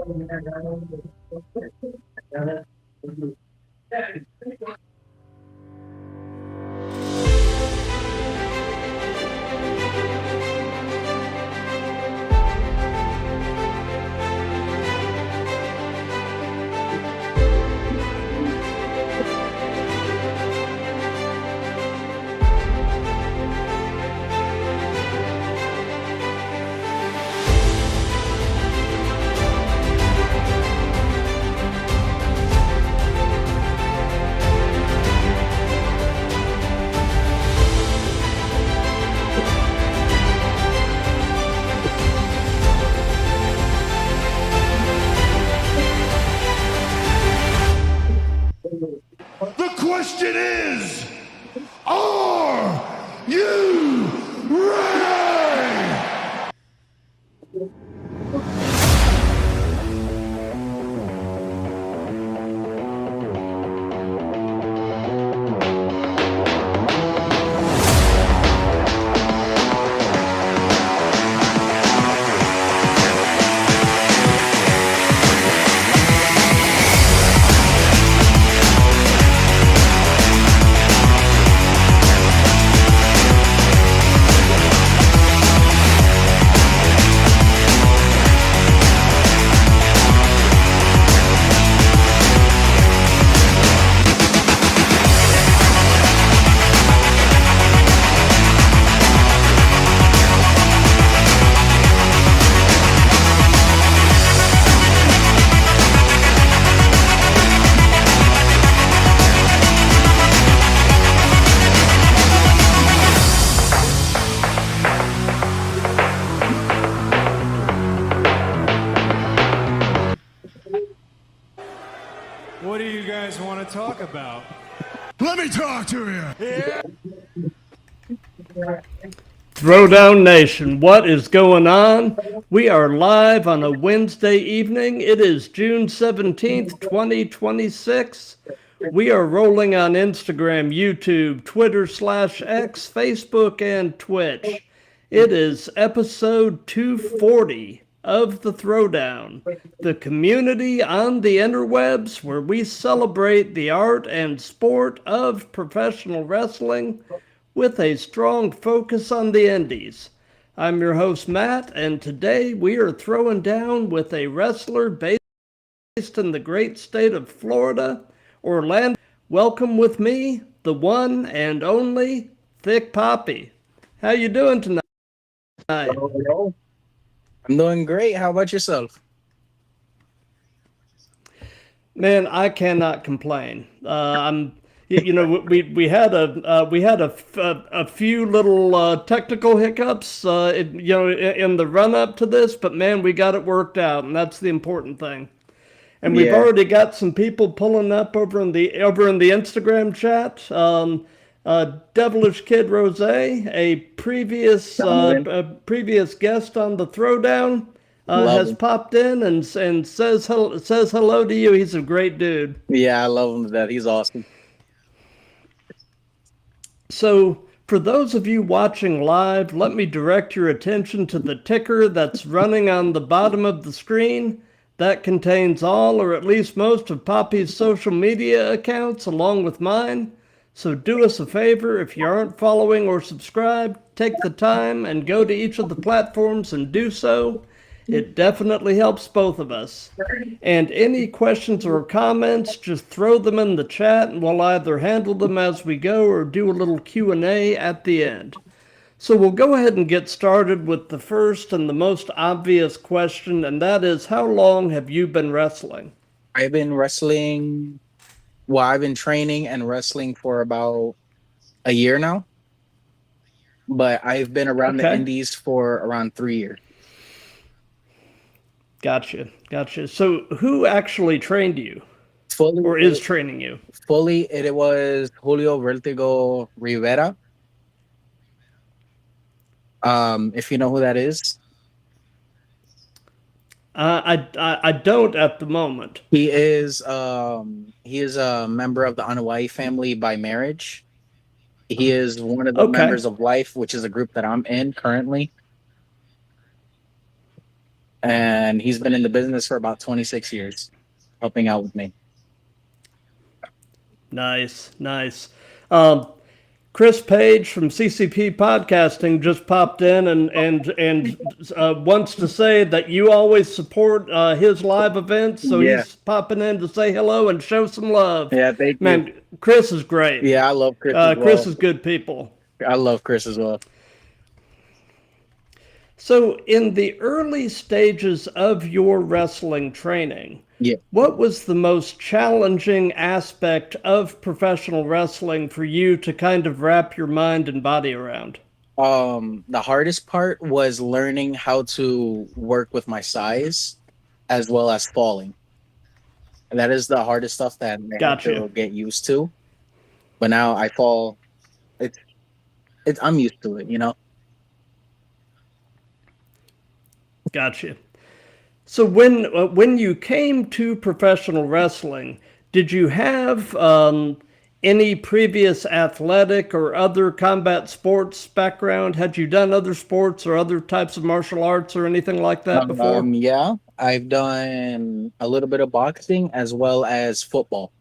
The question is, are you ready? What do you guys want to talk about? Let me talk to you. Yeah. Throwdown Nation, what is going on? We are live on a Wednesday evening. It is June 17th, 2026. We are rolling on Instagram, YouTube, Twitter/X, Facebook, and Twitch. It is episode 240 of the Throwdown, the community on the interwebs where we celebrate the art and sport of professional wrestling with a strong focus on the indies. I'm your host, Matt, and today we are throwing down with a wrestler based in the great state of Florida, Orlando. Welcome with me, the one and only Thicc Papi. How you doing tonight? I'm doing great. How about yourself? Man, I cannot complain. We had a few little technical hiccups, in the run up to this, but man, we got it worked out, and that's the important thing. And we've already got some people pulling up over in the Instagram chat. Devilish Kid Rose, a previous guest on the Throwdown, has popped in and says hello to you. He's a great dude. Yeah, I love him to death. He's awesome. So, for those of you watching live, let me direct your attention to the ticker that's running on the bottom of the screen. That contains all, or at least most, of Papi's social media accounts, along with mine. So do us a favor, if you aren't following or subscribed, take the time and go to each of the platforms and do so. It definitely helps both of us. And any questions or comments, just throw them in the chat and we'll either handle them as we go or do a little Q&A at the end. So we'll go ahead and get started with the first and the most obvious question, and that is, how long have you been wrestling? I've been wrestling... Well, I've been training and wrestling for about a year now. But I've been around the indies for around 3 years. Gotcha. So who actually trained you? Or is training you? Fully, it was Julio Vertigo Rivera. If you know who that is. I don't at the moment. He is a member of the Anawai family by marriage. He is one of the members of Life, which is a group that I'm in currently. and he's been in the business for about 26 years, helping out with me. Nice, nice. Chris Page from CCP Podcasting just popped in and wants to say that you always support his live events, so Yeah. he's popping in to say hello and show some love. Yeah, thank Man, you. Chris is great. Yeah, I love Chris as well. Chris is good people. I love Chris as well. So, in the early stages of your wrestling training, Yeah. what was the most challenging aspect of professional wrestling for you to kind of wrap your mind and body around? The hardest part was learning how to work with my size as well as falling. And that is the hardest stuff that I have to get used to. But now I fall, it's I'm used to it, you know? Gotcha. So when you came to professional wrestling, did you have any previous athletic or other combat sports background? Had you done other sports or other types of martial arts or anything like that before? Yeah, I've done a little bit of boxing as well as football.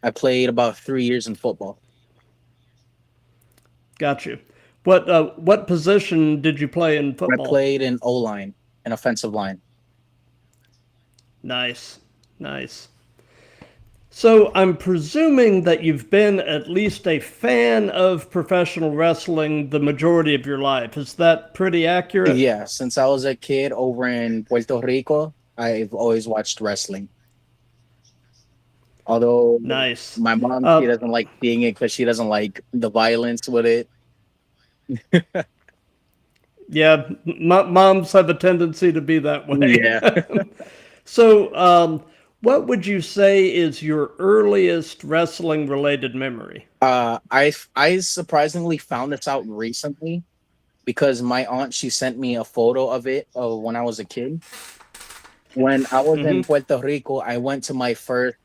I played about 3 years in football. Gotcha. What position did you play in football? I played in O-line, an offensive line. Nice, nice. So I'm presuming that you've been at least a fan of professional wrestling the majority of your life. Is that pretty accurate? Yeah, since I was a kid over in Puerto Rico, I've always watched wrestling. Although nice. My mom, she doesn't like seeing it because she doesn't like the violence with it. Yeah, moms have a tendency to be that way. Yeah. So, what would you say is your earliest wrestling-related memory? I surprisingly found this out recently because my aunt, she sent me a photo of it when I was a kid. When I was in Puerto Rico, I went to my first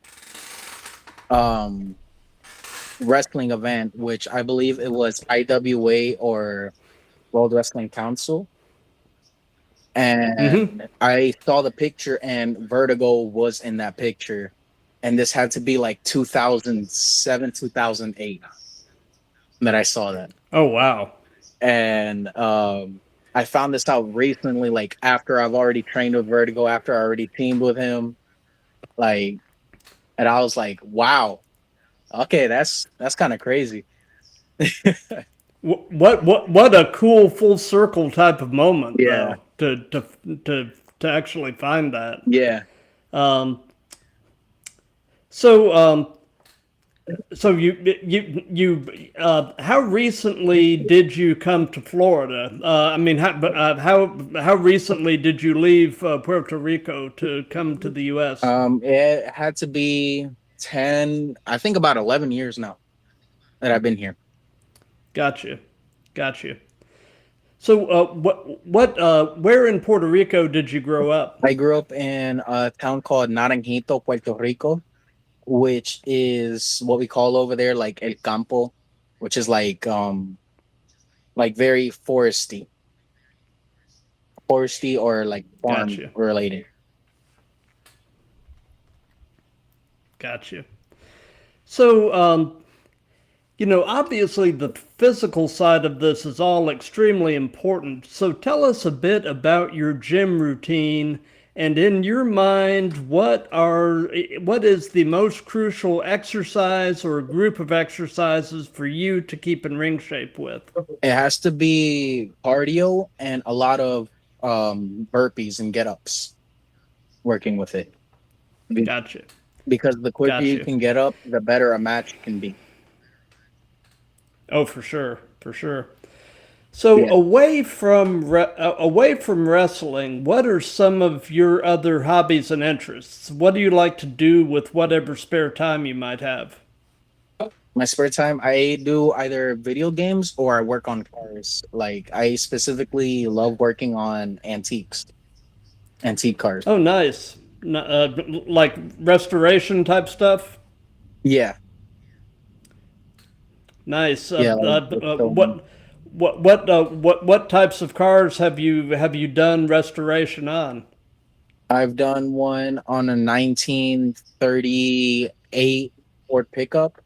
wrestling event, which I believe it was IWA or World Wrestling Council. And I saw the picture and Vertigo was in that picture. And this had to be like 2007, 2008 that I saw that. Oh, wow. And I found this out recently, like after I've already trained with Vertigo, after I already teamed with him. Like, and I was like, wow, okay, that's kind of crazy. What a cool full circle type of moment, Yeah. though, to actually find that. Yeah. So you how recently did you come to Florida? I mean, how recently did you leave Puerto Rico to come to the U.S.? It had to be 10, I think about 11 years now that I've been here. Gotcha. So, where in Puerto Rico did you grow up? I grew up in a town called Naranjito, Puerto Rico, which is what we call over there like El Campo, which is like very foresty or like farm related. Gotcha. So, obviously the physical side of this is all extremely important. So tell us a bit about your gym routine, and in your mind, what is the most crucial exercise or group of exercises for you to keep in ring shape with? It has to be cardio and a lot of burpees and get-ups working with it. Gotcha. Because the quicker you can get up, the better a match can be. Oh, for sure. So away from wrestling, what are some of your other hobbies and interests? What do you like to do with whatever spare time you might have? My spare time, I do either video games or I work on cars. Like I specifically love working on antique cars. Oh, nice. Like restoration type stuff? Yeah. Nice. Like, what types of cars have you done restoration on? I've done one on a 1938 Ford pickup.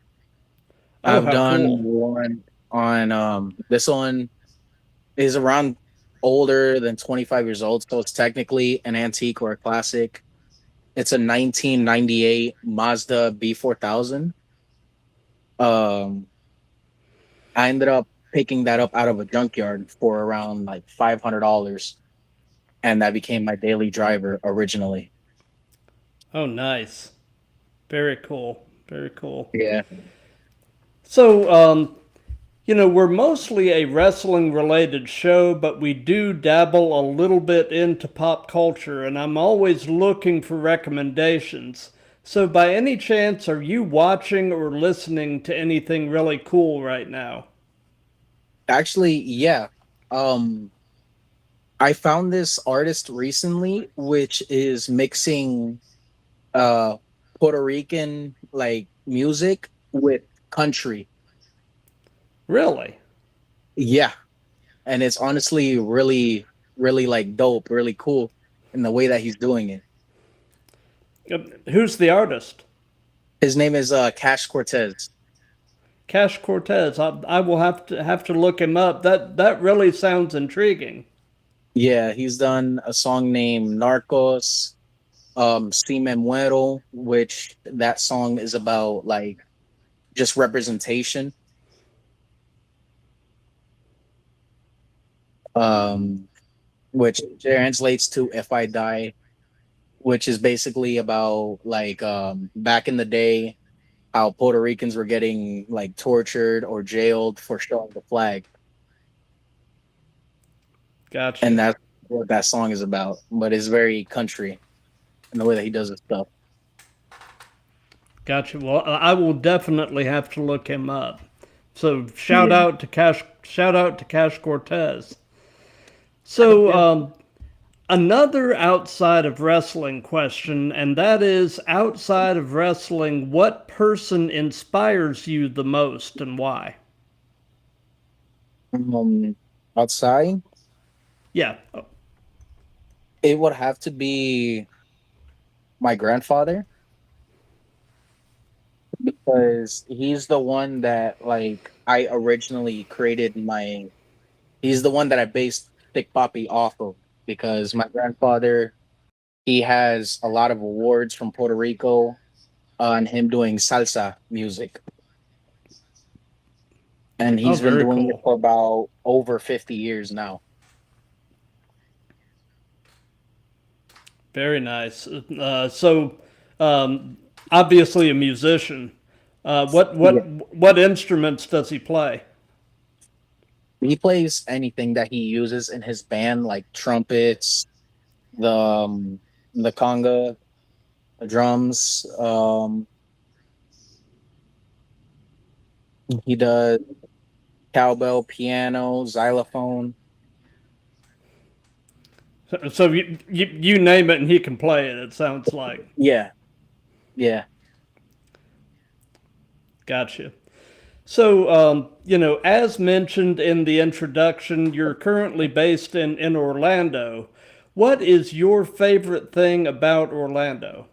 Oh, I've how done cool. one on this one is around older than 25 years old, so it's technically an antique or a classic. It's a 1998 Mazda B4000. Um, I ended up picking that up out of a junkyard for around like $500, and that became my daily driver originally. Oh, nice. Very cool. Very cool. Yeah. So, we're mostly a wrestling related show, but we do dabble a little bit into pop culture, and I'm always looking for recommendations. So, by any chance, are you watching or listening to anything really cool right now? Actually, yeah. Um, I found this artist recently, which is mixing uh Puerto Rican like music with country. Really? Yeah. And it's honestly really, really like dope, really cool in the way that he's doing it. Who's the artist? His name is Cash Cortez. Cash Cortez. I will have to look him up. That really sounds intriguing. Yeah, he's done a song named Narcos, Si Me Muero, which that song is about like just representation. Um, which translates to If I Die, which is basically about like back in the day how Puerto Ricans were getting like tortured or jailed for showing the flag. And Gotcha. that's what that song is about. But it's very country in the way that he does his stuff. Gotcha. Well, I will definitely have to look him up. So Yeah. shout out to Cash Cortez. So another outside of wrestling question, and that is outside of wrestling, what person inspires you the most and why? Um, outside, Yeah. it would have to be my grandfather because he's the one that like I originally created my. He's the one that I based Thicc Papi off of because my grandfather he has a lot of awards from Puerto Rico on him doing salsa music, and Oh, he's been very doing it cool. for about over 50 years now. Very nice. So obviously a musician. Yeah. What instruments does he play? He plays anything that he uses in his band, like trumpets, the conga, the drums. He does cowbell, piano, xylophone. So you name it and he can play it. It sounds like. Yeah, yeah. Gotcha. So, as mentioned in the introduction, you're currently based in Orlando. What is your favorite thing about Orlando?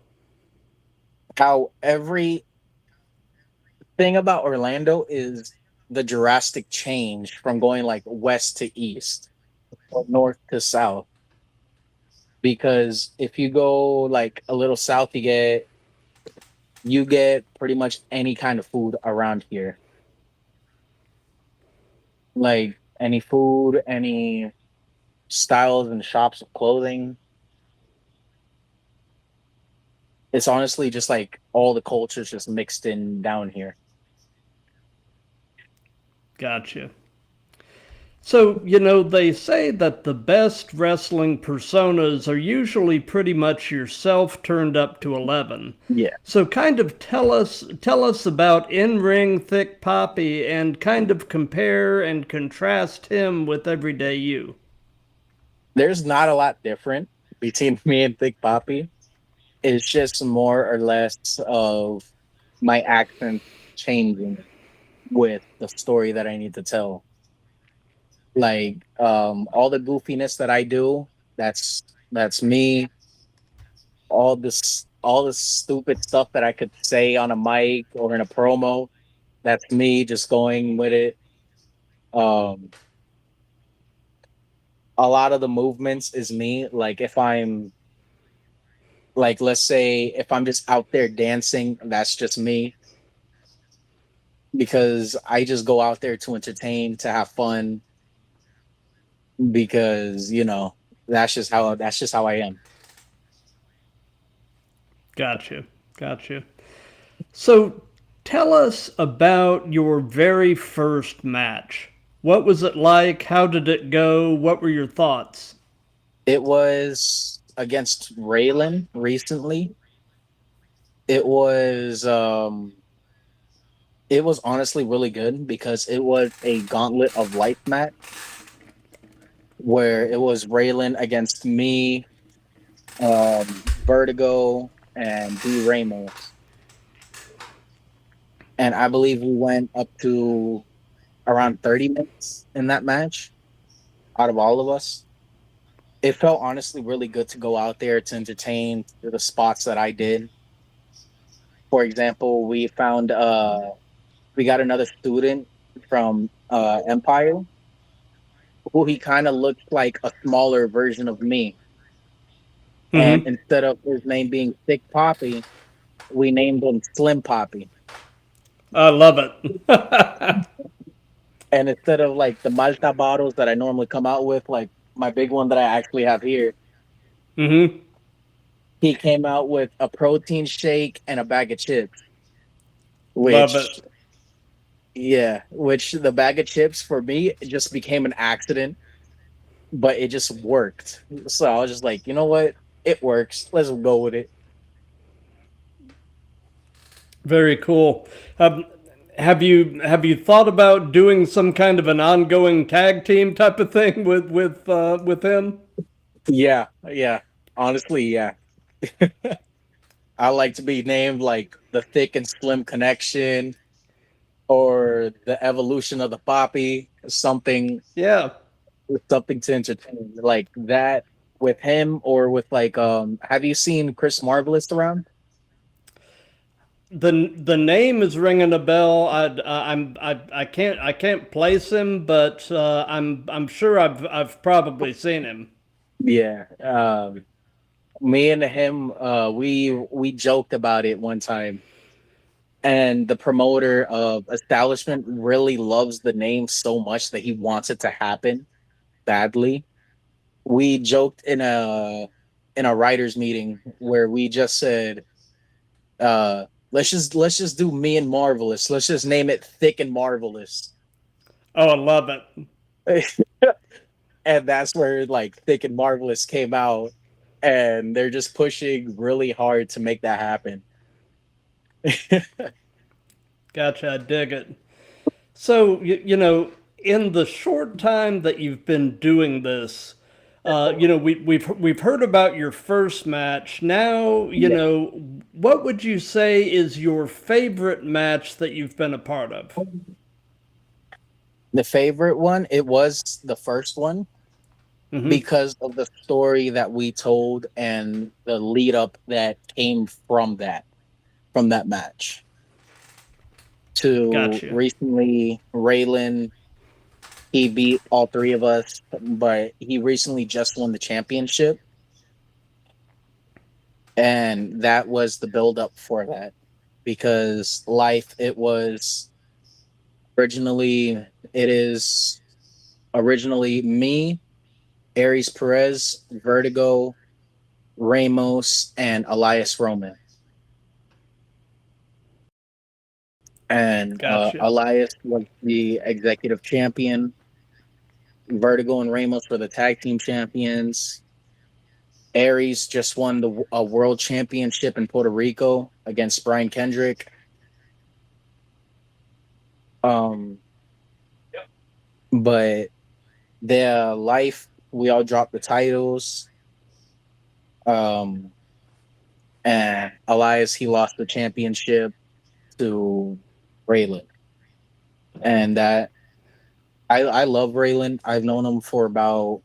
How everything about Orlando is the drastic change from going like west to east or north to south. Because if you go like a little south, you get pretty much any kind of food around here. Like any food, any styles and shops of clothing. It's honestly just like all the cultures just mixed in down here. Gotcha. So, they say that the best wrestling personas are usually pretty much yourself turned up to 11. Yeah. So kind of tell us about in-ring Thicc Papi and kind of compare and contrast him with everyday you. There's not a lot different between me and Thicc Papi. It's just more or less of my accent changing with the story that I need to tell. Like all the goofiness that I do, that's me. all this stupid stuff that I could say on a mic or in a promo. That's me just going with it. Um, a lot of the movements is me. Like if I'm like, let's say if I'm just out there dancing, that's just me because I just go out there to entertain, to have fun because, that's just how I am. Gotcha. Gotcha. So tell us about your very first match. What was it like? How did it go? What were your thoughts? It was against Raylan recently. It was it was honestly really good because it was a gauntlet of life match where it was Raylan against me, Vertigo, and D Ramos. And I believe we went up to around 30 minutes in that match out of all of us. It felt honestly really good to go out there to entertain the spots that I did. For example, we got another student from Empire who he kind of looked like a smaller version of me. And Mm-hmm. instead of his name being Thicc Papi, we named him Slim Papi. I love it. And instead of like the Malta bottles that I normally come out with, like my big one that I actually have here, Mm-hmm. he came out with a protein shake and a bag of chips. Love Which, it. yeah, which the bag of chips for me it just became an accident, but it just worked. So I was just like, you know what? It works. Let's go with it. Very cool. Have you thought about doing some kind of an ongoing tag team type of thing with him? Yeah, yeah. Honestly, yeah. I like to be named like the Thick and Slim Connection or the evolution of the Poppy, Yeah. something to entertain like that with him or with like have you seen Chris Marvelous around? The name is ringing a bell. I can't place him, but I'm sure I've probably seen him. Yeah. Me and him we joked about it one time and the promoter of establishment really loves the name so much that he wants it to happen badly. We joked in a writers meeting where we just said let's just do me and Marvelous. Let's just name it Thick and Marvelous. Oh, I love it. And that's where like Thick and Marvelous came out and they're just pushing really hard to make that happen. Gotcha. I dig it. So, in the short time that you've been doing this, we've heard about your first match. Now, Yeah. what would you say is your favorite match that you've been a part of? The favorite one, it was the first one Mm-hmm. because of the story that we told and the lead up that came from that match. To Gotcha. recently, Raylan, he beat all three of us, but he recently just won the championship. And that was the build up for that. Because life, originally, it is originally me, Aries Perez, Vertigo, Ramos, and Elias Roman. And Gotcha. Elias was the executive champion. Vertigo and Ramos were the tag team champions. Aries just won the a world championship in Puerto Rico against Brian Kendrick. Um, but their life, we all dropped the titles. Um, and Elias, he lost the championship to Raylan. And that I love Raylan. I've known him for about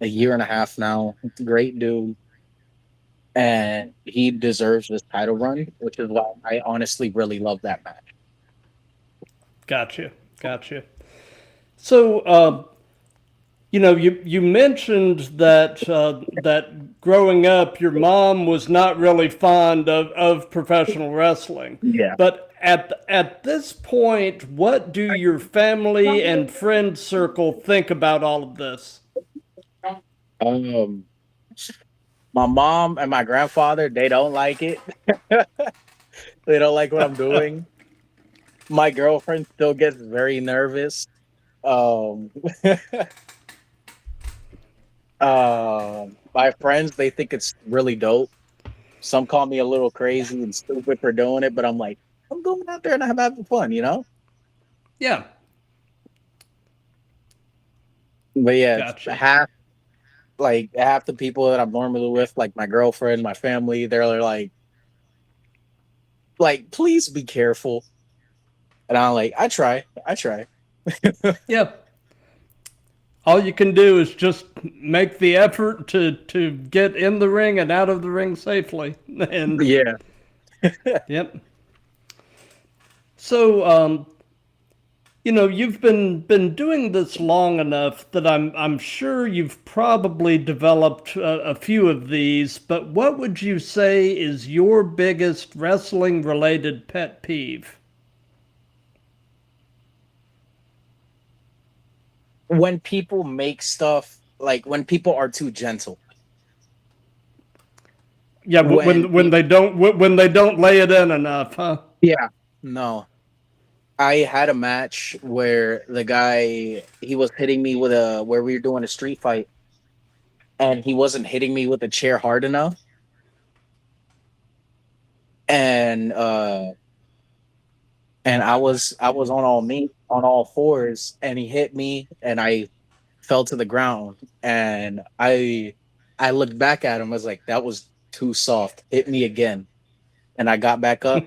a year and a half now. Great dude. and he deserves this title run, which is why I honestly really love that match. Gotcha. So, you mentioned that that growing up, your mom was not really fond of professional wrestling. Yeah. But at this point, what do your family and friend circle think about all of this? Um, my mom and my grandfather, they don't like it. They don't like what I'm doing. My girlfriend still gets very nervous. Um, my friends, they think it's really dope. Some call me a little crazy and stupid for doing it, but I'm like, I'm going out there and I'm having fun, you know? Yeah, But yeah, gotcha. half the people that I'm normally with, like my girlfriend, my family, they're like, please be careful. And I'm like, I try. Yeah. All you can do is just make the effort to get in the ring and out of the ring safely. And Yeah. yep. So, you've been doing this long enough that I'm sure you've probably developed a few of these. But what would you say is your biggest wrestling related pet peeve? When people make stuff like when people are too gentle. Yeah, When when they don't lay it in enough, huh? Yeah, no. I had a match where the guy he was hitting me with a where we were doing a street fight and he wasn't hitting me with a chair hard enough. And I was on all fours and he hit me and I fell to the ground and I looked back at him. I was like, that was too soft. Hit me again. And I got back up.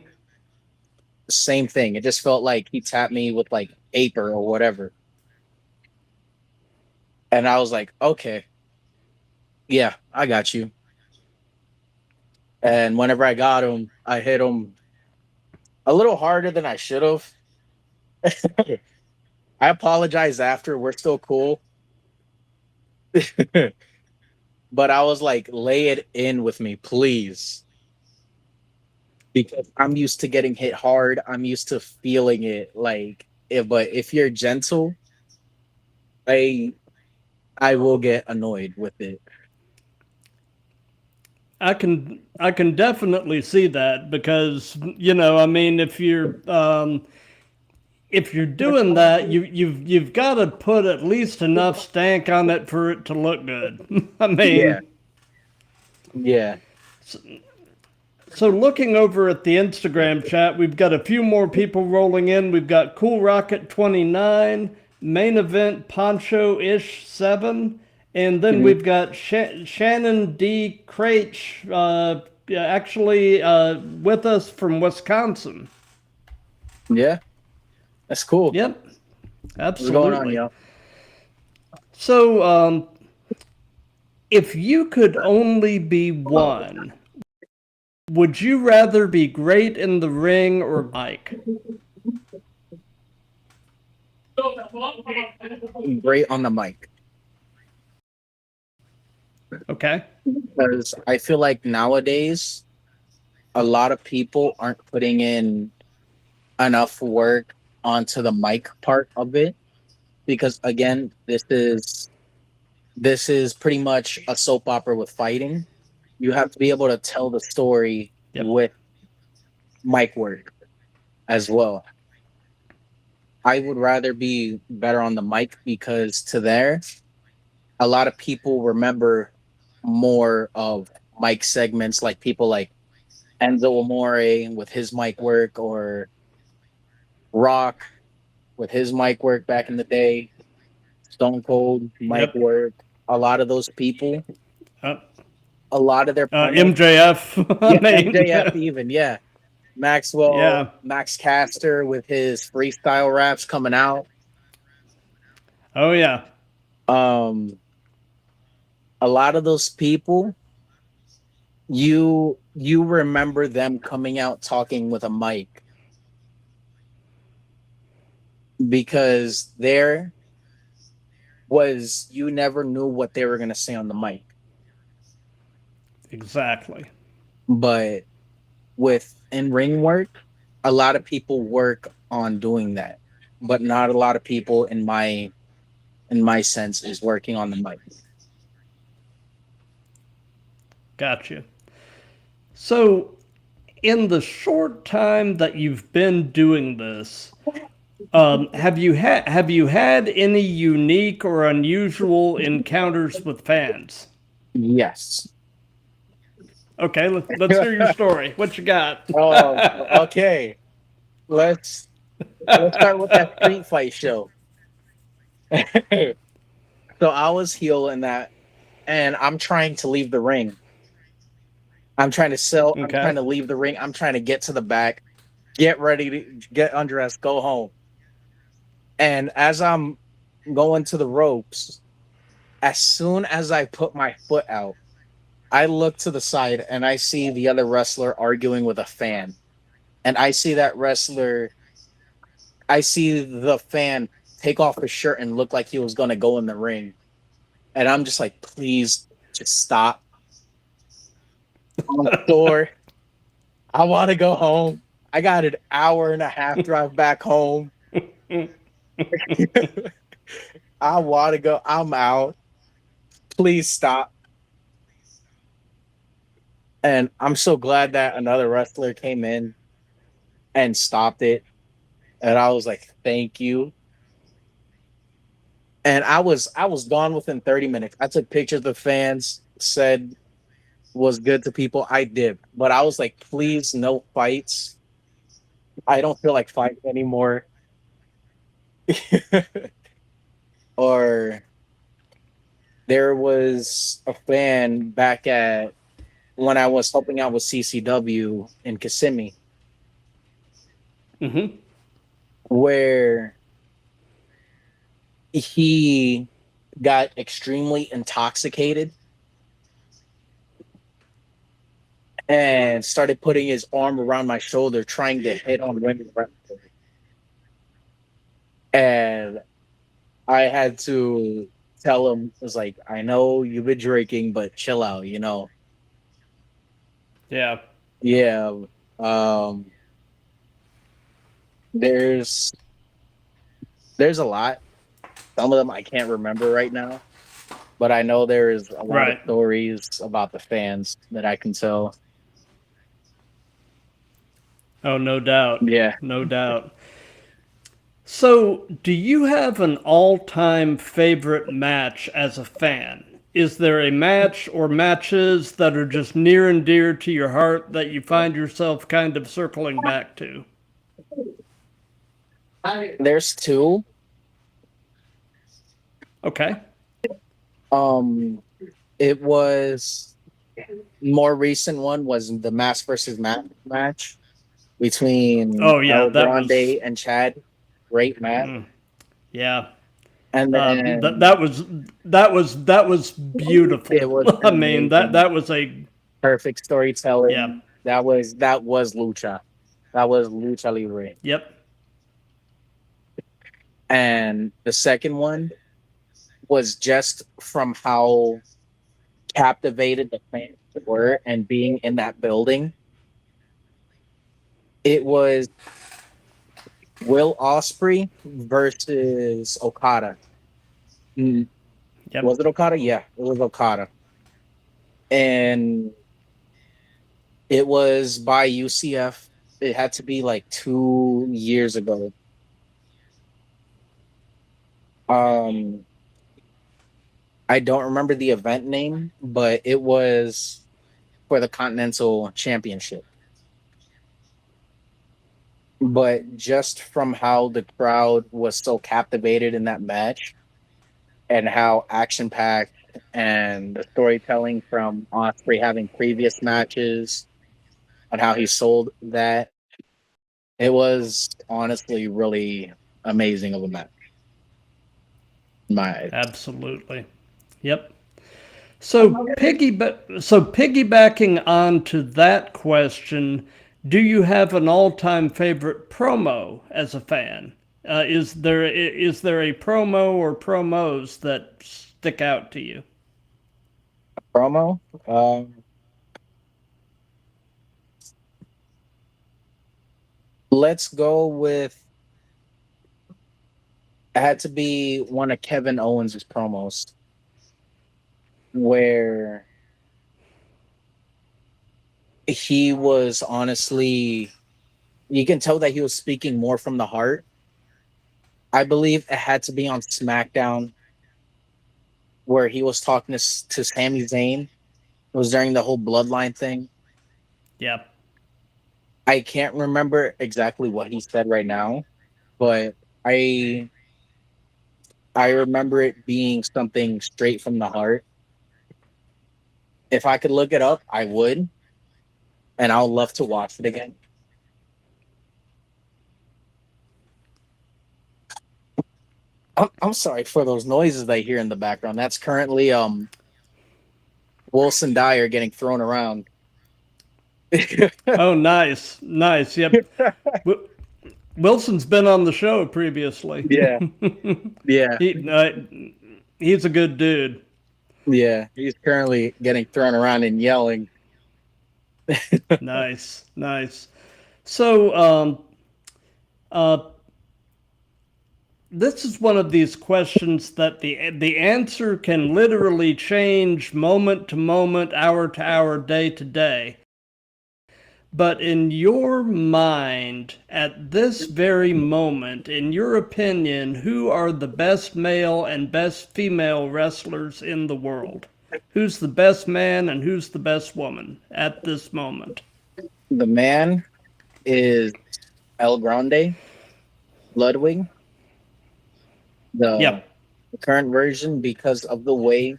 Same thing. It just felt like he tapped me with like Aper or whatever. And I was like, okay, yeah, I got you. And whenever I got him, I hit him a little harder than I should have. I apologize after. We're still cool. But I was like, lay it in with me, please. Because I'm used to getting hit hard. I'm used to feeling it. But if you're gentle, I I will get annoyed with it. I can definitely see that because I mean if you're doing that you've got to put at least enough stank on it for it to look good. I Yeah. mean, Yeah. so looking over at the Instagram chat, we've got a few more people rolling in. We've got Cool Rocket 29, Main Event Poncho Ish 7, and then Mhm. we've got Shannon D. Craich, actually with us from Wisconsin. Yeah. That's cool. Yep, What's going on, absolutely. yo? So, if you could only be one, would you rather be great in the ring or Mike? Great on the mic. Okay. Because I feel like nowadays a lot of people aren't putting in enough work onto the mic part of it. Because again, this is pretty much a soap opera with fighting. You have to be able to tell the story Yep. with mic work as well. I would rather be better on the mic because a lot of people remember more of mic segments like people like Enzo Amore with his mic work or Rock with his mic work back in the day, Stone Cold mic Yep. work. A lot of those people, Uh, a lot of their promos, MJF. I yeah, mean, MJF even, yeah. Maxwell, yeah. Max Caster with his freestyle raps coming out. Oh yeah. Um, a lot of those people, you remember them coming out talking with a mic, because there was, you never knew what they were going to say on the mic. Exactly. But with in-ring work, a lot of people work on doing that, but not a lot of people, in my sense, is working on the mic. Gotcha. So, in the short time that you've been doing this, have you had any unique or unusual encounters with fans? Yes. Okay, let's hear your story. What you got? Okay. Let's start with that street fight show. So I was heel in that, and I'm trying to leave the ring. I'm trying to sell. I'm Okay. trying to leave the ring. I'm trying to get to the back, get ready to get undressed, go home. And as I'm going to the ropes, as soon as I put my foot out, I look to the side and I see the other wrestler arguing with a fan. And I see the fan take off his shirt and look like he was going to go in the ring. And I'm just like, please just stop. On the door. I want to go home. I got an hour and a half drive back home. I want to go. I'm out. Please stop. And I'm so glad that another wrestler came in and stopped it. And I was like, thank you. And I was gone within 30 minutes. I took pictures of the fans, said was good to people. I did. But I was like, please, no fights. I don't feel like fighting anymore. Or there was a fan back at when I was helping out with CCW in Kissimmee, Mm-hmm. where he got extremely intoxicated and started putting his arm around my shoulder, trying to hit on women. And I had to tell him, I was like, I know you've been drinking, but chill out, you know? Yeah. Yeah. There's a lot. Some of them I can't remember right now, but I know there is a lot of stories about the fans that I can tell. Oh, no doubt. Yeah. No doubt. So, do you have an all-time favorite match as a fan? Is there a match or matches that are just near and dear to your heart that you find yourself kind of circling back to? There's two. Okay. It was more recent one was the Mask versus match between El Grande and Chad. Great match. Yeah. And then that was beautiful. It was I mean, that was a perfect storytelling. Yeah. That was lucha. That was lucha libre. Yep. And the second one was just from how captivated the fans were and being in that building. It was Will Ospreay versus Okada. Yep. Was it Okada? Yeah, it was Okada. And it was by UCF. It had to be like 2 years ago. I don't remember the event name, but it was for the Continental Championship. But just from how the crowd was so captivated in that match and how action-packed and the storytelling from Ospreay having previous matches and how he sold that, it was honestly really amazing of a match. Absolutely. Yep. So piggybacking onto that question, do you have an all-time favorite promo as a fan? Is there a promo or promos that stick out to you? Promo. Let's go with. It had to be one of Kevin Owens' promos where he was honestly, you can tell that he was speaking more from the heart. I believe it had to be on SmackDown where he was talking to Sami Zayn. It was during the whole bloodline thing. Yeah. I can't remember exactly what he said right now, but I remember it being something straight from the heart. If I could look it up, I would, and I'll love to watch it again. I'm sorry for those noises I hear in the background. That's currently Wilson Dyer getting thrown around. Oh, nice. Yep. Wilson's been on the show previously. Yeah. Yeah. He's a good dude. Yeah. He's currently getting thrown around and yelling. Nice. So, this is one of these questions that the answer can literally change moment to moment, hour to hour, day to day. But in your mind, at this very moment, in your opinion, who are the best male and best female wrestlers in the world? Who's the best man and who's the best woman at this moment? The man is El Grande, Ludwig. The current version, because of the way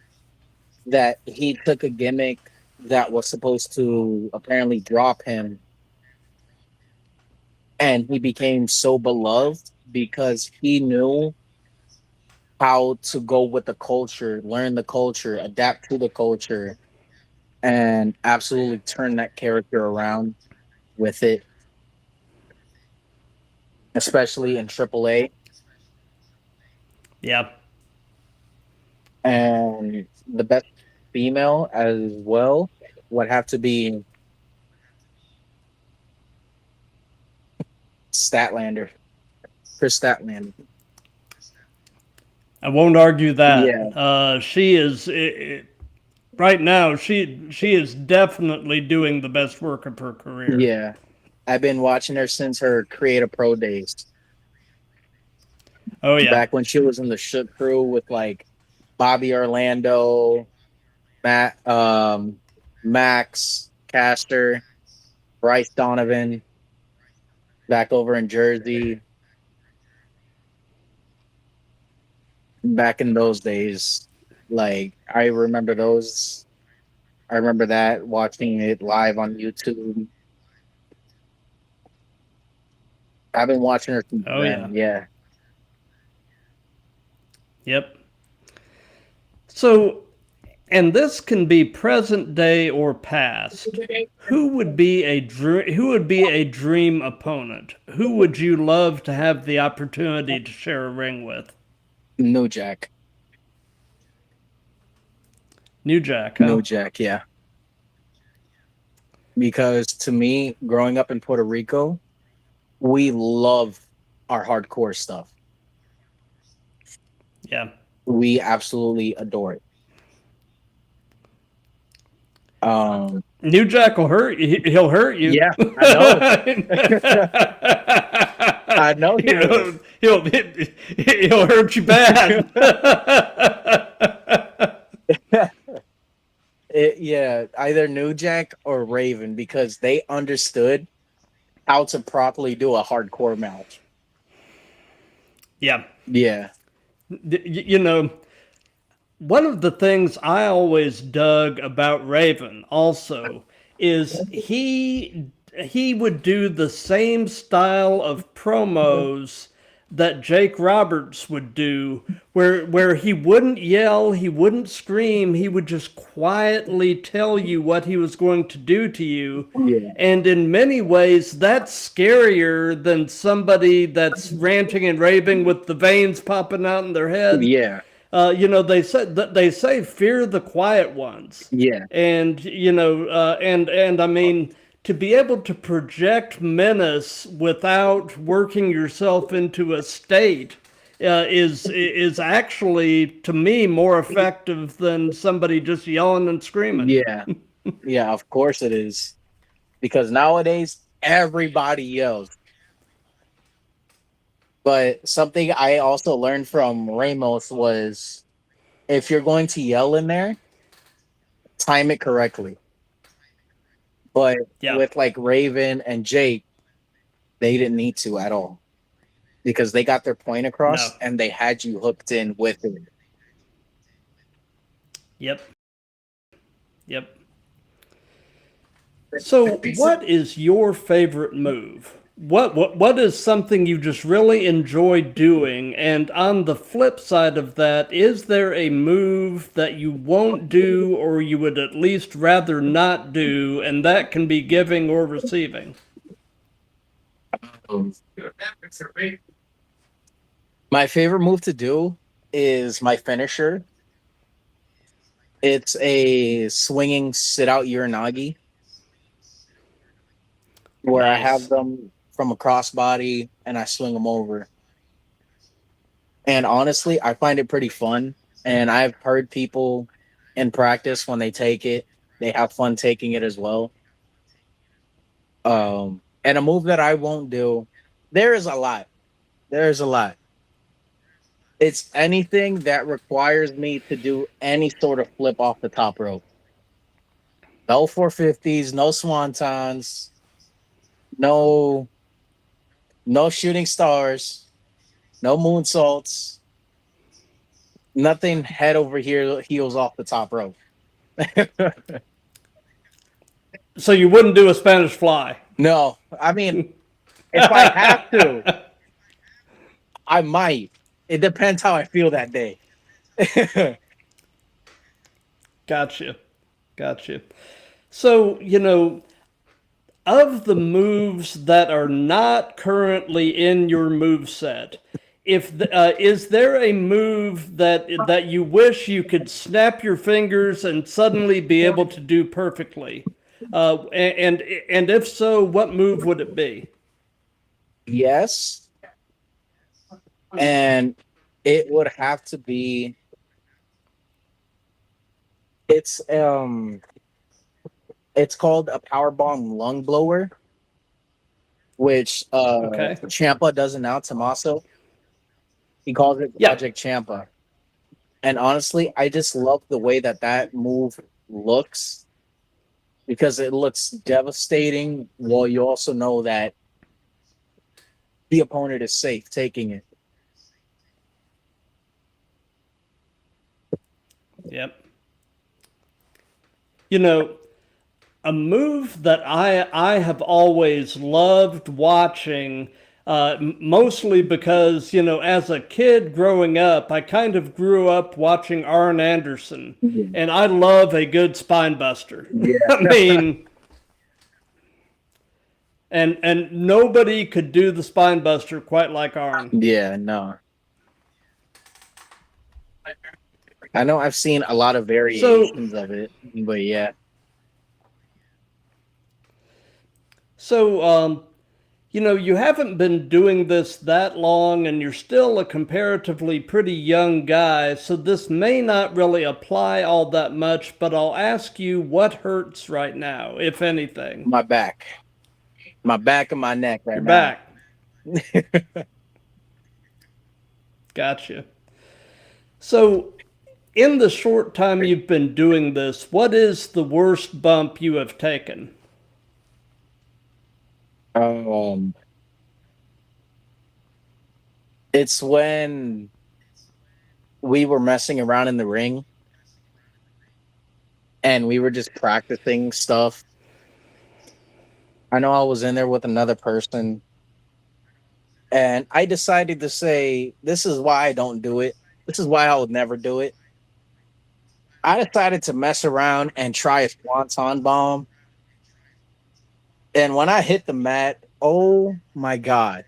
that he took a gimmick that was supposed to apparently drop him, and he became so beloved because he knew how to go with the culture, learn the culture, adapt to the culture, and absolutely turn that character around with it, especially in AAA. Yeah. And the best female as well would have to be Statlander, Chris Statlander. I won't argue that. Yeah. She is right now. She is definitely doing the best work of her career. Yeah, I've been watching her since her Creative Pro days. Oh yeah, back when she was in the Shook Crew with like Bobby Orlando, Max Caster, Bryce Donovan, back over in Jersey. Back in those days, like I remember those. I remember that, watching it live on YouTube. I've been watching her since then. Yeah. Yep. So, and this can be present day or past. Who would be a dream opponent? Who would you love to have the opportunity to share a ring with? New Jack. New Jack, huh? New Jack, yeah. Because to me, growing up in Puerto Rico, we love our hardcore stuff. Yeah. We absolutely adore it. New Jack will hurt you. He'll hurt you. Yeah, I know. I know he'll hurt you bad. Yeah, either New Jack or Raven, because they understood how to properly do a hardcore match. Yeah. Yeah. You know, one of the things I always dug about Raven also is he would do the same style of promos that Jake Roberts would do, where he wouldn't yell, he wouldn't scream, he would just quietly tell you what he was going to do to you. Yeah. And in many ways, that's scarier than somebody that's ranting and raving with the veins popping out in their head. Yeah. They say fear the quiet ones. Yeah. And and I mean, to be able to project menace without working yourself into a state is actually, to me, more effective than somebody just yelling and screaming. Yeah. Yeah, of course it is. Because nowadays everybody yells. But something I also learned from Ramos was, if you're going to yell in there, time it correctly. But Yeah. with like Raven and Jake, they didn't need to at all, because they got their point across No. and they had you hooked in with it. Yep. Yep. So, what is your favorite move? What is something you just really enjoy doing? And on the flip side of that, is there a move that you won't do or you would at least rather not do, and that can be giving or receiving? My favorite move to do is my finisher. It's a swinging sit out Uranagi, where I have Nice. them from a crossbody and I swing them over. And honestly, I find it pretty fun. And I've heard people in practice, when they take it, they have fun taking it as well. And a move that I won't do, there is a lot. There's a lot. It's anything that requires me to do any sort of flip off the top rope. No 450s, no swantons, no shooting stars, no moonsaults, nothing head over here, heels off the top rope. So you wouldn't do a Spanish fly? No, I mean, if I have to, I might. It depends how I feel that day. Gotcha. Gotcha. So, of the moves that are not currently in your move set, is there a move that you wish you could snap your fingers and suddenly be able to do perfectly? And if so, what move would it be? Yes, and it would have to be. It's called a power bomb lung blower, which Okay. Champa does it now. Tommaso, he calls it Yeah. Project Champa. And honestly, I just love the way that move looks, because it looks devastating while you also know that the opponent is safe taking it. Yep. A move that I have always loved watching, mostly because, as a kid growing up, I kind of grew up watching Arn Anderson, and I love a good spine buster. Yeah. I mean, and nobody could do the spine buster quite like Arn. Yeah, no. I know I've seen a lot of variations of it, but yeah. So, you haven't been doing this that long and you're still a comparatively pretty young guy, so this may not really apply all that much, but I'll ask you, what hurts right now, if anything? My back. My back and my neck right Your now. back. Gotcha. So, in the short time you've been doing this, what is the worst bump you have taken? It's when we were messing around in the ring and we were just practicing stuff. I know I was in there with another person, And I decided to say, this is why I don't do it. This is why I would never do it. I decided to mess around and try a swanton bomb. And when I hit the mat, oh my God,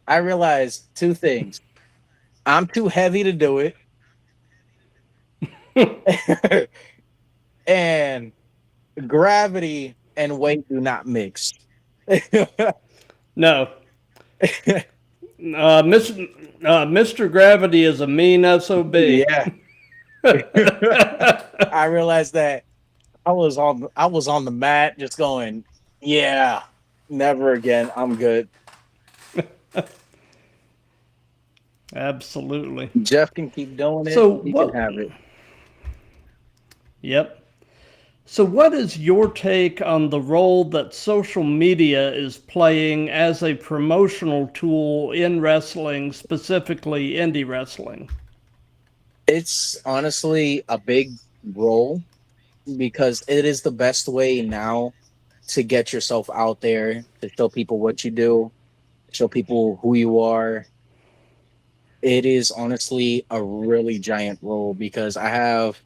I realized two things. I'm too heavy to do it. And gravity and weight do not mix. No. Mr. Gravity is a mean SOB. Yeah. I realized that I was on the mat just going, yeah, never again. I'm good. Absolutely. Jeff can keep doing it. So He what? can have it. Yep. So what is your take on the role that social media is playing as a promotional tool in wrestling, specifically indie wrestling? It's honestly a big role because it is the best way now to get yourself out there, to show people what you do, show people who you are. It is honestly a really giant role because I have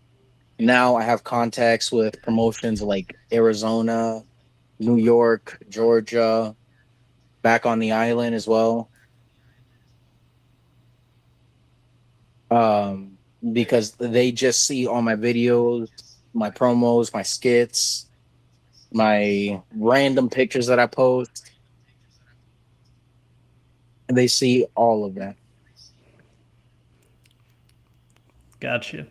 contacts with promotions like Arizona, New York, Georgia, back on the island as well. Um, because they just see all my videos, my promos, my skits, my random pictures that I post, and they see all of that. Gotcha.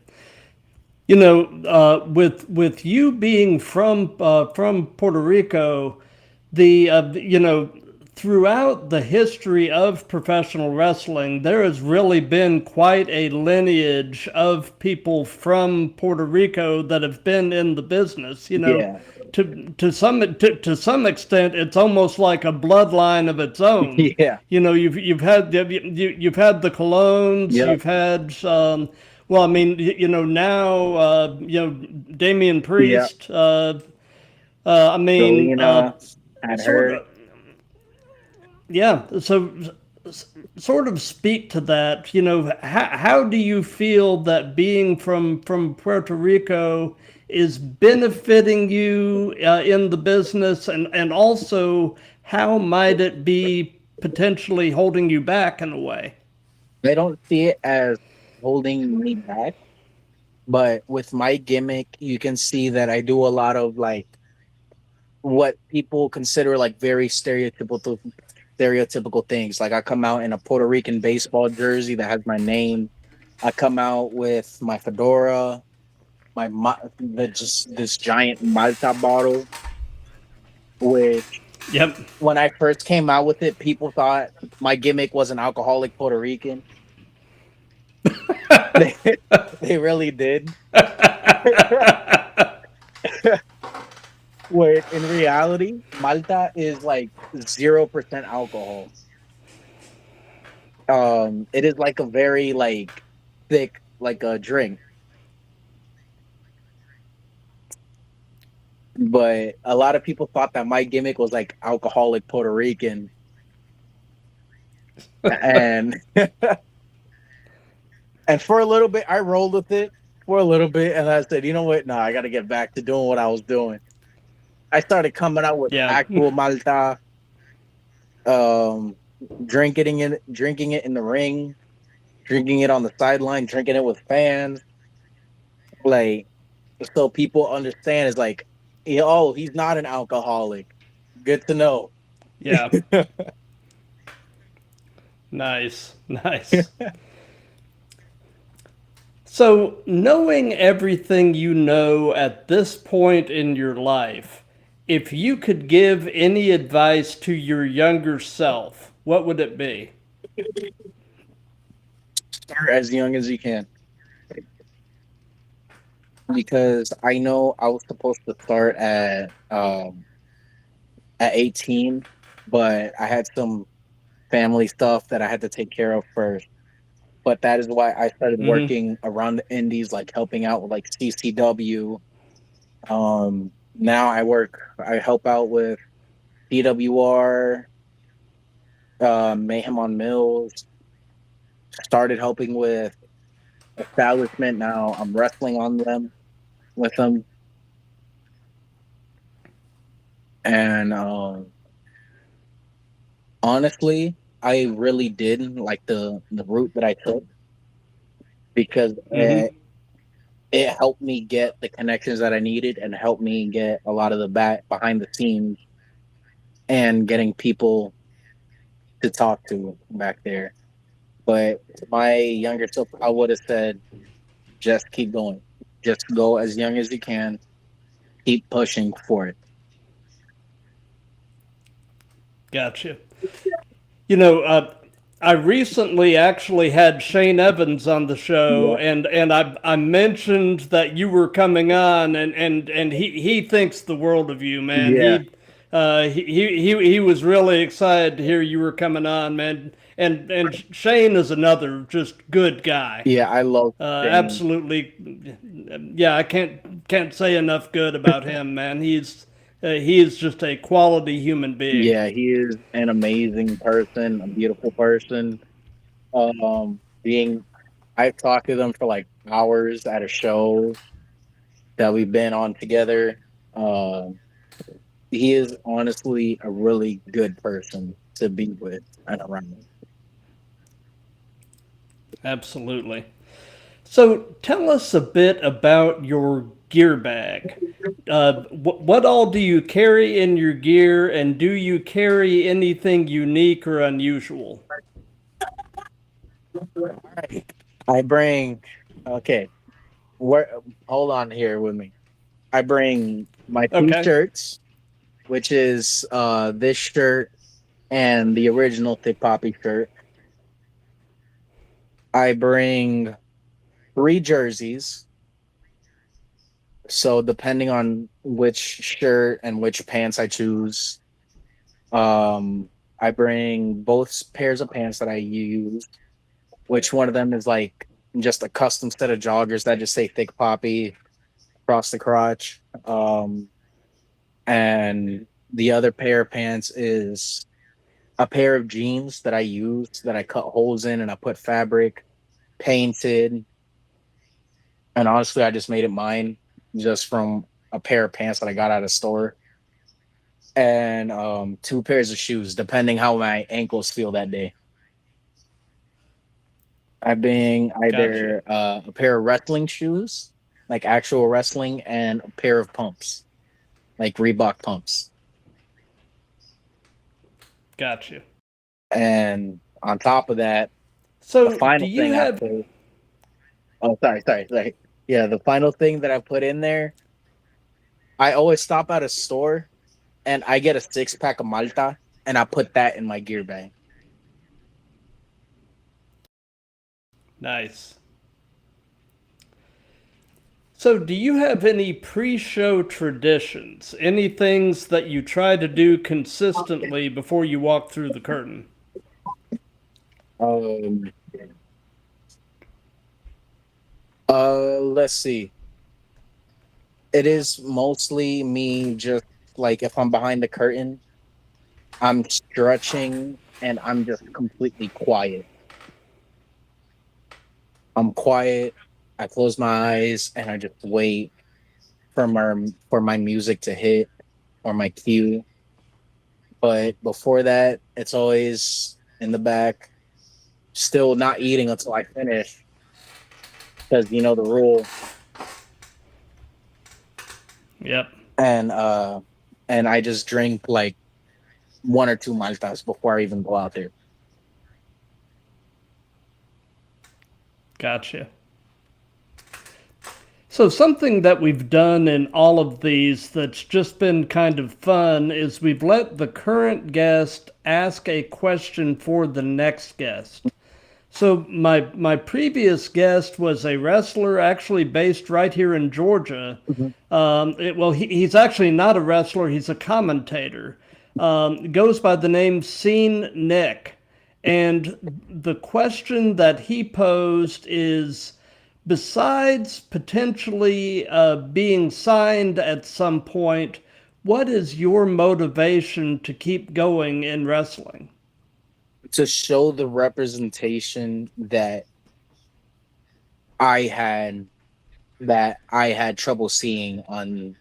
With you being from Puerto Rico, throughout the history of professional wrestling, there has really been quite a lineage of people from Puerto Rico that have been in the business. Yeah. To some extent, it's almost like a bloodline of its own. Yeah. You've had the Colognes, Yep. you've had well, I mean, now Damian Priest. I mean, Selena had sort her. of, yeah. So, sort of speak to that. How do you feel that being from Puerto Rico is benefiting you in the business, and also how might it be potentially holding you back in a way? I don't see it as holding me back, but with my gimmick, you can see that I do a lot of like what people consider like very stereotypical things. Like I come out in a Puerto Rican baseball jersey that has my name. I come out with my fedora, just this giant Malta bottle. Which Yep. when I first came out with it, people thought my gimmick was an alcoholic Puerto Rican. They really did. Where in reality, Malta is like 0% alcohol. It is like a very like thick, like a drink. But a lot of people thought that my gimmick was like alcoholic Puerto Rican. And and for a little bit I rolled with it for a little bit and I said, you know what? No, I gotta get back to doing what I was doing. I started coming out with actual Malta, drinking it in the ring, drinking it on the sideline, drinking it with fans, like so people understand. It's like, oh, he's not an alcoholic. Good to know. Yeah. Nice. So, knowing everything you know at this point in your life, if you could give any advice to your younger self, what would it be? Start as young as you can. Because I know I was supposed to start at 18, but I had some family stuff that I had to take care of first. But that is why I started working around the indies, like helping out with like CCW. Now I help out with DWR, Mayhem on Mills. Started helping with establishment. Now I'm wrestling on them with them, and honestly, I really did like the route that I took because it helped me get the connections that I needed and helped me get a lot of the back behind the scenes and getting people to talk to back there. But to my younger self, I would have said, just keep going. Just go as young as you can. Keep pushing for it. Gotcha. You know, I recently actually had Shane Evans on the show, Yeah. and I mentioned that you were coming on, and he thinks the world of you, man. Yeah. He was really excited to hear you were coming on, man. And Shane is another just good guy. Yeah, I love Shane. Absolutely, yeah. I can't say enough good about him, man. He is just a quality human being. Yeah, he is an amazing person, a beautiful person. Being I've talked to them for like hours at a show that we've been on together. Um, he is honestly a really good person to be with and around. Absolutely. So tell us a bit about your gear bag. What all do you carry in your gear, and do you carry anything unique or unusual? I bring okay. Where hold on here with me. I bring my two Okay, shirts, which is this shirt and the original Thicc Papi shirt. I bring three jerseys. So depending on which shirt and which pants I choose, I bring both pairs of pants that I use. Which one of them is like just a custom set of joggers that just say Thicc Papi across the crotch. And the other pair of pants is a pair of jeans that I use that I cut holes in and I put fabric, painted, and honestly, I just made it mine just from a pair of pants that I got at a store, and two pairs of shoes, depending how my ankles feel that day. I bring gotcha, either a pair of wrestling shoes, like actual wrestling, and a pair of pumps, like Reebok pumps. gotcha. And on top of that, the So do final you thing I have put. Oh, sorry. Yeah, the final thing that I put in there, I always stop at a store and I get a 6-pack of Malta and I put that in my gear bag. nice? So, do you have any pre show traditions? Any things that you try to do consistently before you walk through the curtain? Um, let's see. It is mostly me just like if I'm behind the curtain, I'm stretching and I'm just completely quiet. I'm quiet. I close my eyes and I just wait for my music to hit or my cue. But before that, it's always in the back, still not eating until I finish because you know the rule. Yep, And I just drink like one or two maltas before I even go out there. gotcha. So, something that we've done in all of these that's just been kind of fun is we've let the current guest ask a question for the next guest. So, my previous guest was a wrestler actually based right here in Georgia. He's actually not a wrestler, he's a commentator. Goes by the name Scene Nick. And the question that he posed is, besides potentially being signed at some point, what is your motivation to keep going in wrestling? to show the representation I had that I had trouble seeing on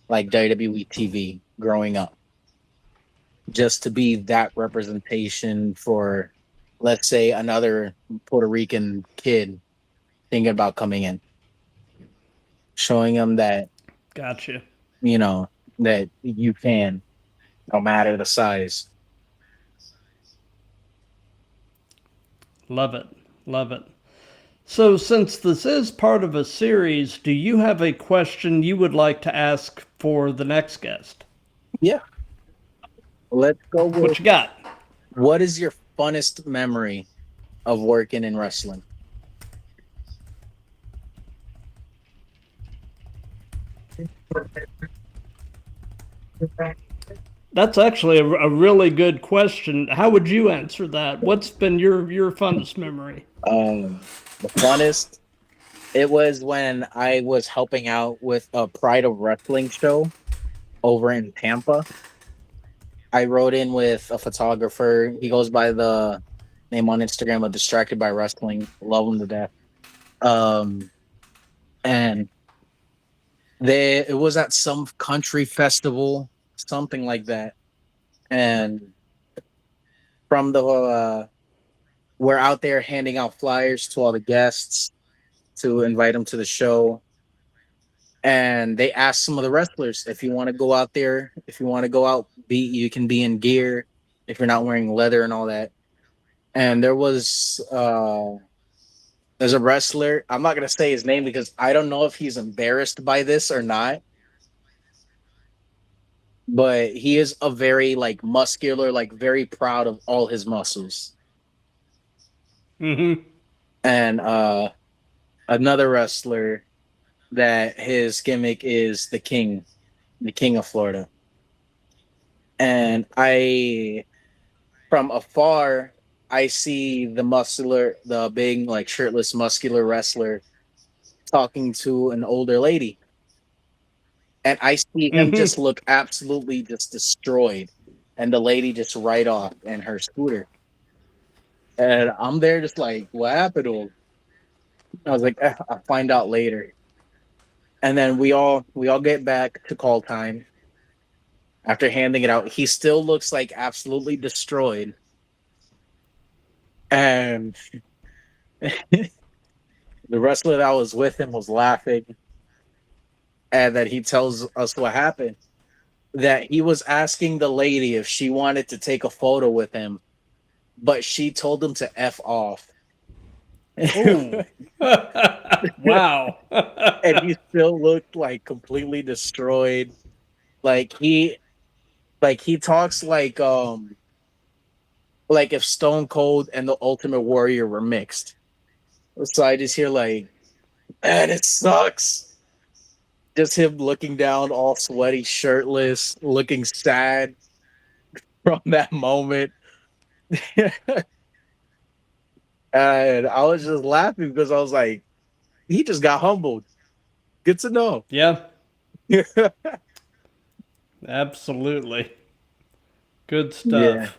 like WWE TV growing up. Just to be that representation for, let's say, another Puerto Rican kid thinking about coming in, showing them that, Gotcha. you know, that you can, no matter the size. Love it. Love it. So, since this is part of a series, do you have a question you would like to ask for the next guest? Yeah. Let's go with, what you got? What is your funnest memory of working in wrestling? That's actually a really good question. How would you answer that? What's been your funnest memory? The funnest, it was when I was helping out with a Pride of Wrestling show over in Tampa. I wrote in with a photographer. He goes by the name on Instagram of Distracted by Wrestling. Love him to death. And it was at some country festival, something like that. And from the we're out there handing out flyers to all the guests to invite them to the show. And they asked some of the wrestlers, if you want to go out there, if you want to go out, you can be in gear if you're not wearing leather and all that. And there's a wrestler. I'm not gonna say his name because I don't know if he's embarrassed by this or not. But he is a very like muscular, like very proud of all his muscles. Mm-hmm. And another wrestler that his gimmick is the king of Florida. And from afar, I see the big, like shirtless, muscular wrestler talking to an older lady. And I see him just look absolutely just destroyed. And the lady just right off in her scooter. And I'm there just like, what happened to him? I was like, I'll find out later. And then we all get back to call time. After handing it out, he still looks like absolutely destroyed. And the wrestler that was with him was laughing. And then he tells us what happened. That he was asking the lady if she wanted to take a photo with him, but she told him to F off. Wow. And he still looked like completely destroyed. Like he talks like if Stone Cold and the Ultimate Warrior were mixed. So I just hear like, man, it sucks. Just him looking down all sweaty, shirtless, looking sad from that moment. And I was just laughing because I was like, he just got humbled. Good to know. Yeah. Absolutely. Good stuff. Yeah.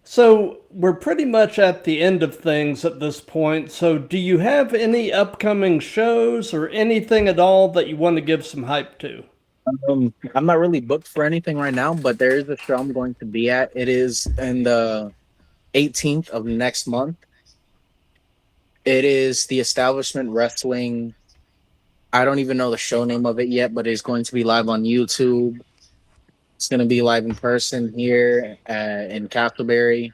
So we're pretty much at the end of things at this point. So do you have any upcoming shows or anything at all that you want to give some hype to? I'm not really booked for anything right now, but there is a show I'm going to be at. It is in the 18th of next month. It is the Establishment Wrestling. I don't even know the show name of it yet, but it's going to be live on YouTube. It's going to be live in person here in Castleberry.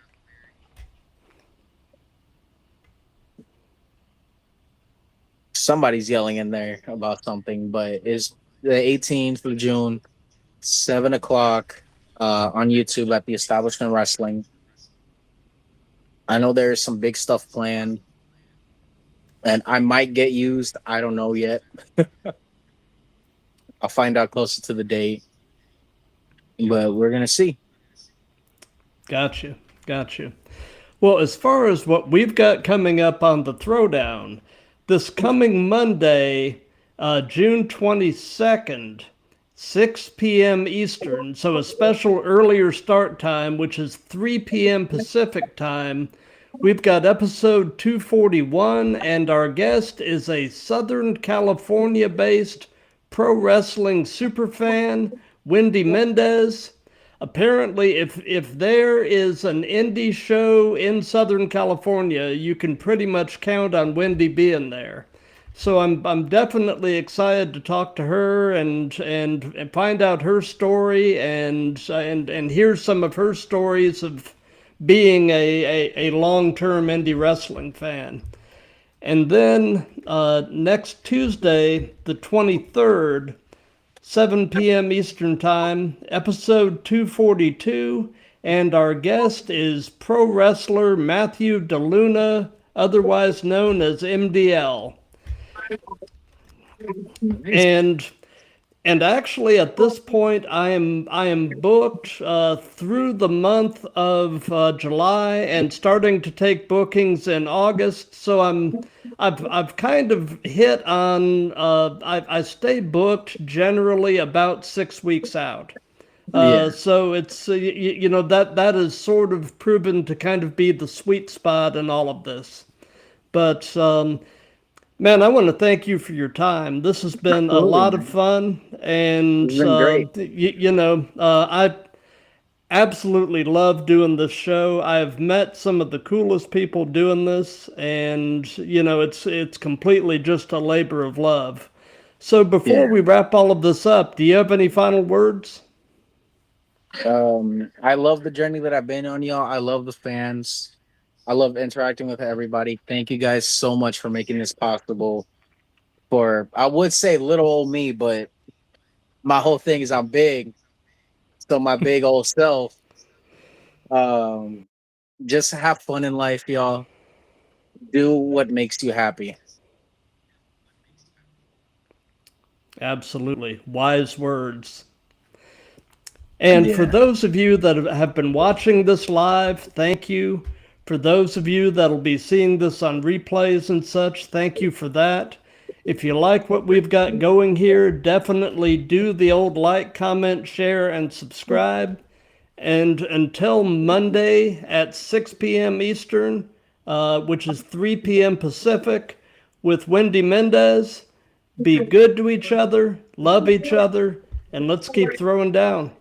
Somebody's yelling in there about something, but it's the 18th of June, 7 o'clock on YouTube at the Establishment Wrestling. I know there's some big stuff planned, and I might get used. I don't know yet. I'll find out closer to the date. But we're going to see. Gotcha. Well, as far as what we've got coming up on the Throwdown, this coming Monday, June 22nd, 6 p.m. Eastern. So a special earlier start time, which is 3 p.m. Pacific time. We've got episode 241, and our guest is a Southern California-based pro wrestling superfan, Wendy Mendez. Apparently, if there is an indie show in Southern California, you can pretty much count on Wendy being there. So I'm definitely excited to talk to her and find out her story and hear some of her stories of being a long-term indie wrestling fan. And then next Tuesday, the 23rd, 7 p.m. Eastern Time, episode 242, and our guest is pro wrestler Matthew DeLuna, otherwise known as MDL. And actually, at this point, I am booked through the month of July and starting to take bookings in August. So I've kind of hit on. I stay booked generally about 6 weeks out. So it's that is sort of proven to kind of be the sweet spot in all of this. But man, I want to thank you for your time. This has been a lot of fun, and I absolutely love doing this show. I've met some of the coolest people doing this, and it's completely just a labor of love. So before we wrap all of this up, do you have any final words? I love the journey that I've been on, y'all. I love the fans. I love interacting with everybody. Thank you guys so much for making this possible. For, I would say little old me, but my whole thing is I'm big. So my big old self. Just have fun in life, y'all. Do what makes you happy. Absolutely. Wise words. And for those of you that have been watching this live, thank you. For those of you that'll be seeing this on replays and such, thank you for that. If you like what we've got going here, definitely do the old like, comment, share, and subscribe. And until Monday at 6 p.m. Eastern, which is 3 p.m. Pacific, with Wendy Mendez, be good to each other, love each other, and let's keep throwing down.